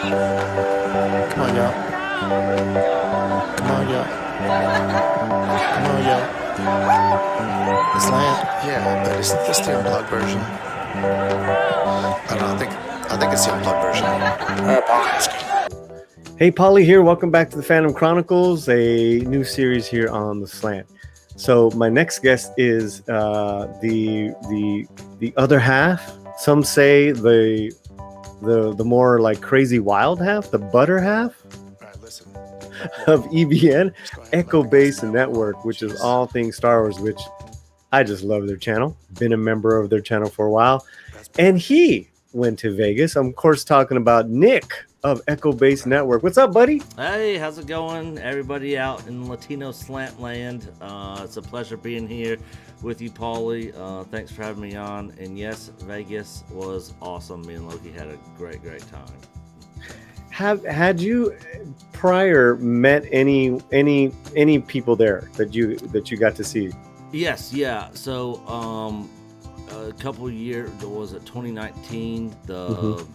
Come on, y'all. Come on, y'all. Come on, y'all. The slam. Yeah, but isn't this the unplugged version? I don't know. I think it's the unplugged version. Hey, Paulie here. Welcome back to the Fandom Chronicles, a new series here on the Slant. So my next guest is the other half. Some say the more like crazy wild half, the butter half. All right, listen. Of EBN, Echo Base Network, which is all things Star Wars, which I just love their channel. Been a member of their channel for a while. And he went to Vegas. I'm, of course, talking about Nick of Echo Base Network. What's up, buddy? Hey, how's it going? Everybody out in Latino slant land. It's a pleasure being here with you, Paulie. Thanks for having me on. And yes, Vegas was awesome. Me and Loki had a great time. Had you prior met any people there that you got to see? Yes, yeah. So a couple of years, was it 2019, the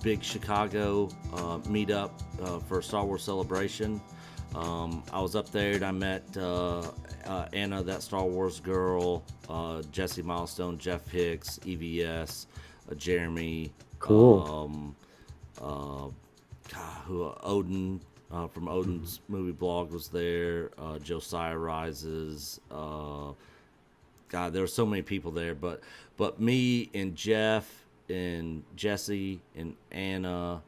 big Chicago meetup for Star Wars Celebration. I was up there and I met Anna, that Star Wars girl, Jesse Milestone, Jeff Hicks, EVS, Jeremy. Cool. Odin from Odin's movie blog was there. Josiah Rises. God, there were so many people there, but me and Jeff and Jesse and Anna,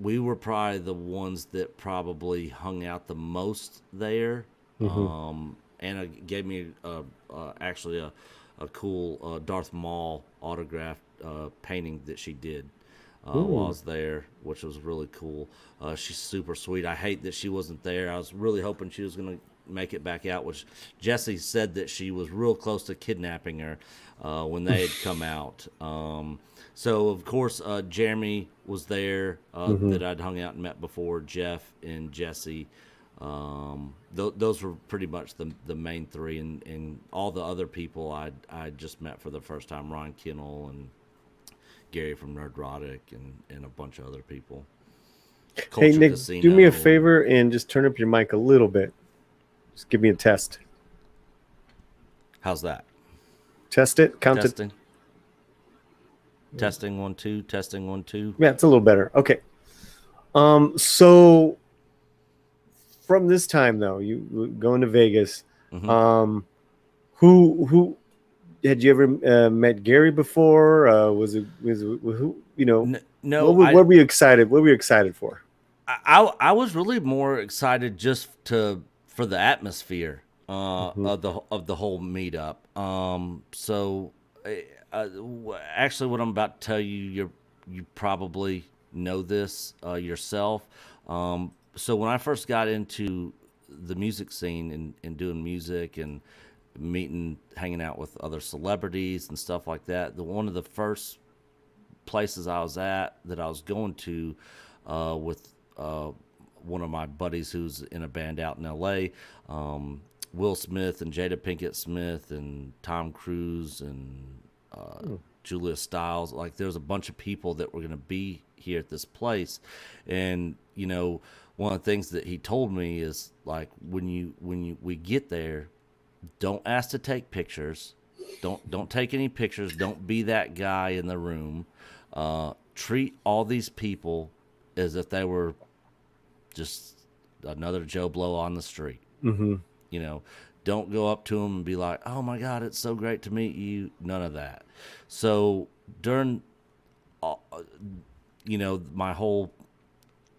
we were probably the ones that probably hung out the most there. Anna gave me actually a cool Darth Maul autographed painting that she did while I was there, which was really cool. She's super sweet. I hate that she wasn't there. I was really hoping she was going to make it back out, which Jesse said that she was real close to kidnapping her when they had come out. So, of course, Jeremy was there that I'd hung out and met before, Jeff and Jesse. Those were pretty much the main three, and all the other people I just met for the first time, Ron Kinnell and Gary from Nerdrotic and a bunch of other people. Culture hey, Nick, Casino. Do me a favor and just turn up your mic a little bit. Just give me a test. How's that? Test it. Count Testing. it. Testing 1 2. Testing 1 2. Yeah, it's a little better. Okay. So from this time though, you going to Vegas. Who had you ever met Gary before? Was it who? You know, no. What were you excited? What were you excited for? I was really more excited just for the atmosphere of the whole meetup. So actually, what I'm about to tell you, you probably know this yourself. So when I first got into the music scene and doing music and hanging out with other celebrities and stuff like that, one of the first places I was at that I was going to with one of my buddies who's in a band out in LA, Will Smith and Jada Pinkett Smith and Tom Cruise and Julia Stiles. Like, there's a bunch of people that were going to be here at this place. And, you know, one of the things that he told me is, like, when we get there, don't ask to take pictures. Don't take any pictures. Don't be that guy in the room. Treat all these people as if they were just another Joe Blow on the street. You know, don't go up to them and be like, "Oh my God, it's so great to meet you." None of that. So during, you know, my whole,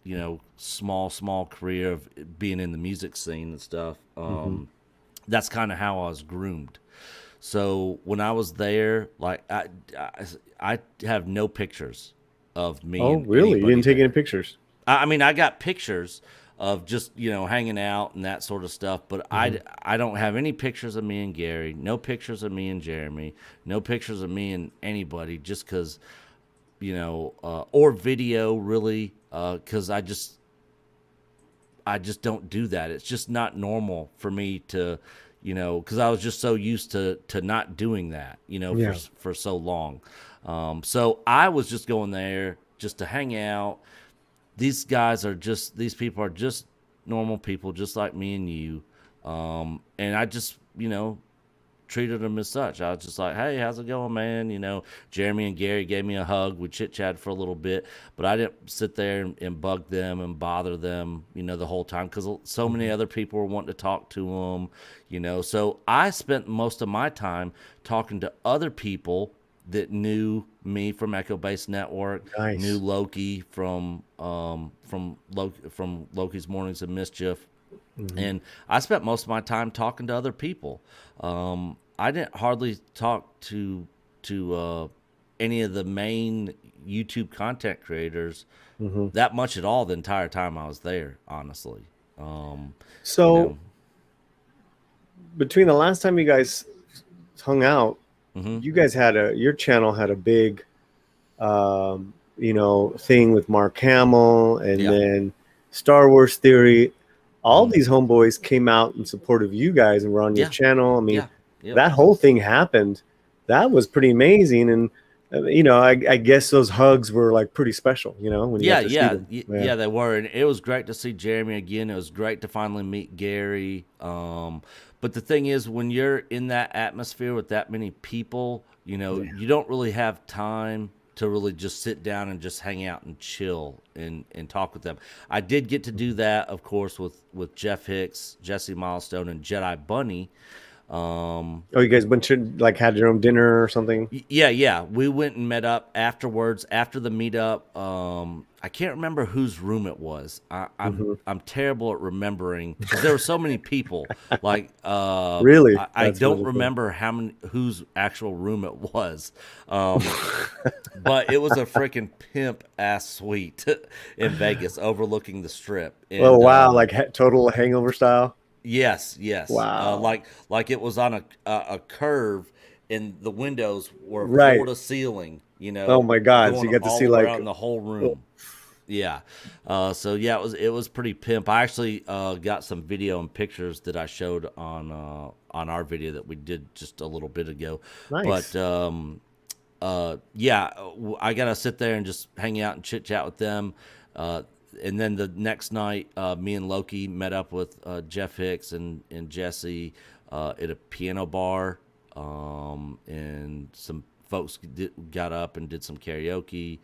you know, small career of being in the music scene and stuff, that's kind of how I was groomed. So when I was there, like I have no pictures of me. Oh, really? You didn't take any pictures? I mean, I got pictures of just, you know, hanging out and that sort of stuff, but I don't have any pictures of me and Gary, no pictures of me and Jeremy, no pictures of me and anybody, just because, you know, or video really, because I just don't do that. It's just not normal for me to, you know, because I was just so used to not doing that, you know, for so long. So I was just going there just to hang out. These people are just normal people, just like me and you. And I just, treated them as such. I was just like, hey, how's it going, man? Jeremy and Gary gave me a hug. We chit chatted for a little bit, but I didn't sit there and bug them and bother them, the whole time because so many other people were wanting to talk to them, So I spent most of my time talking to other people that knew me from Echo Base Network, knew Nice. Loki from Loki's Mornings of Mischief, and I spent most of my time talking to other people. I didn't hardly talk to any of the main YouTube content creators that much at all the entire time I was there. Honestly, you So know. between the last time you guys hung out, hmm you guys had your channel had a big thing with Mark Hamill, and Yeah, then Star Wars Theory. All hmm these homeboys came out in support of you guys and were on your yeah, channel. I mean, yeah, yep. that whole thing happened. That was pretty amazing. And, I guess those hugs were like pretty special, when you got Yeah, to see yeah, them. Yeah. yeah, they were, and it was great to see Jeremy again. It was great to finally meet Gary. But the thing is, when you're in that atmosphere with that many people, Yeah. you don't really have time to really just sit down and just hang out and chill and talk with them. I did get to do that, of course, with Jeff Hicks, Jesse Milestone, and Jedi Bunny. Oh, you guys went to like had your own dinner or something? Yeah, yeah. We went and met up afterwards. After the meetup, I can't remember whose room it was. Hmm. I'm terrible at remembering because there were so many people. Like, Really? I That's don't really cool. remember whose actual room it was. But it was a freaking pimp ass suite in Vegas, overlooking the strip. Oh, And wow. Like total hangover style. yes, yes. Wow. Like it was on a curve, and the windows were floor Right. to ceiling. Oh my God. So Going you got to all see the way like, around the whole room. Yeah. So yeah, it was pretty pimp. I actually got some video and pictures that I showed on our video that we did just a little bit ago. But nice. yeah, I gotta sit there and just hang out and chit chat with them. Uh, and then the next night, me and Loki met up with Jeff Hicks and Jesse at a piano bar, and some folks got up and did some karaoke,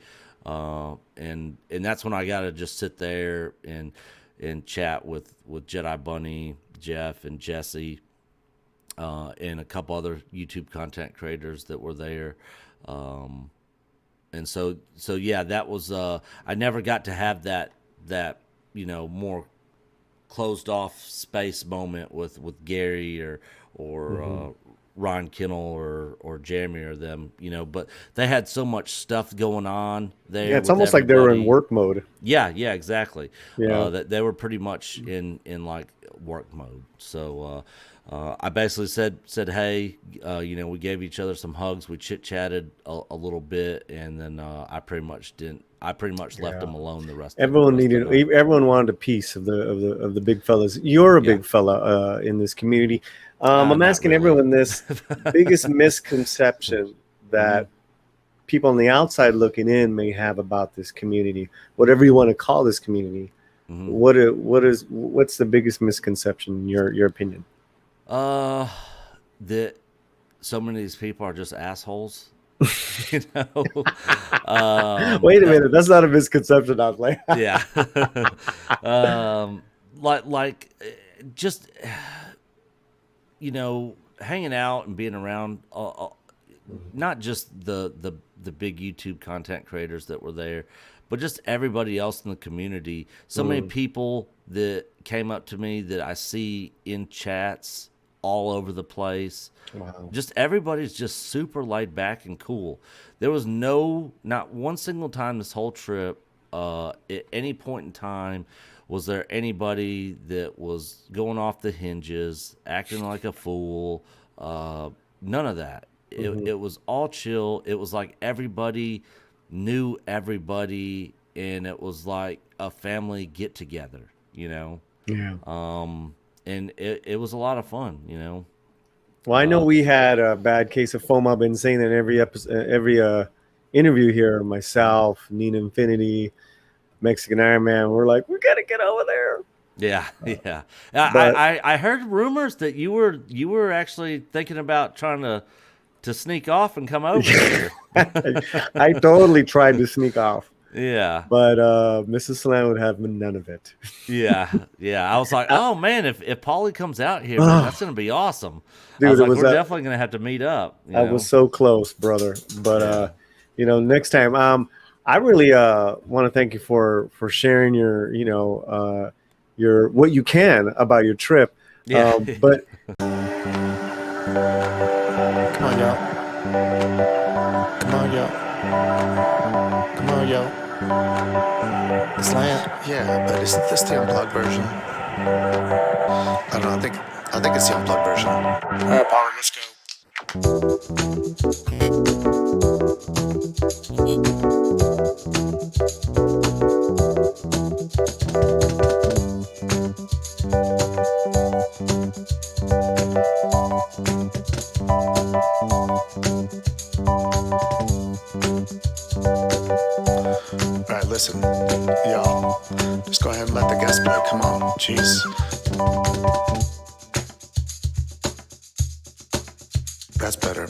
and that's when I got to just sit there and chat with Jedi Bunny, Jeff, and Jesse, and a couple other YouTube content creators that were there. Um, and so yeah, that was I never got to have that more closed off space moment with Gary or Hmm. Ron Kennel or Jeremy or them, but they had so much stuff going on Yeah, there it's with almost like they were in everybody. work mode. Yeah, yeah, exactly. Yeah. That they were pretty much in like work mode. So I basically said, hey, we gave each other some hugs. We chit chatted a little bit, and then I pretty much didn't. I pretty much left Yeah. them alone the Everyone rest of needed. the night. Everyone wanted a piece of the big fellas. You're a Yeah, big fella in this community. I'm not asking really. everyone this biggest misconception hmm that people on the outside looking in may have about this community, whatever you want to call this community. hmm What's the biggest misconception in your opinion? Uh, that so many of these people are just assholes. you know. Wait a That minute, that's not a misconception. I was like, yeah. um, just hanging out and being around. Not just the big YouTube content creators that were there, but just everybody else in the community. So many mm, people that came up to me that I see in chats all over the place. wow. Just everybody's just super laid back and cool. There was not one single time this whole trip, at any point in time, was there anybody that was going off the hinges, acting like a fool. None of that. it, Hmm. it was all chill. It was like everybody knew everybody, and it was like a family get together, you know. Yeah. Um, and it was a lot of fun. Well, I know Uh, we had a bad case of FOMO. I've been saying that every episode, every interview here, myself, Nina Infinity, Mexican Iron Man, we're like, we gotta get over there. Yeah, yeah. But I heard rumors that you were actually thinking about trying to sneak off and come over here. I totally tried to sneak off, Yeah, but Mrs. Slam would have none of it. yeah, yeah. I was like, oh man, if Paulie comes out here, man, that's gonna be awesome. I Dude, was it like, was we're definitely gonna have to meet up. You I know? was so close, brother. But Yeah. next time, I really want to thank you for sharing your, your what you can about your trip. Yeah. But Come on, y'all. Come on, y'all. Come on, y'all. Slam. Yeah, but isn't this the unplugged version? I don't know. I think it's the unplugged version. All right, Paulie, let's go. All right, listen, y'all. Just go ahead and let the guest play. Come on, jeez. That's better.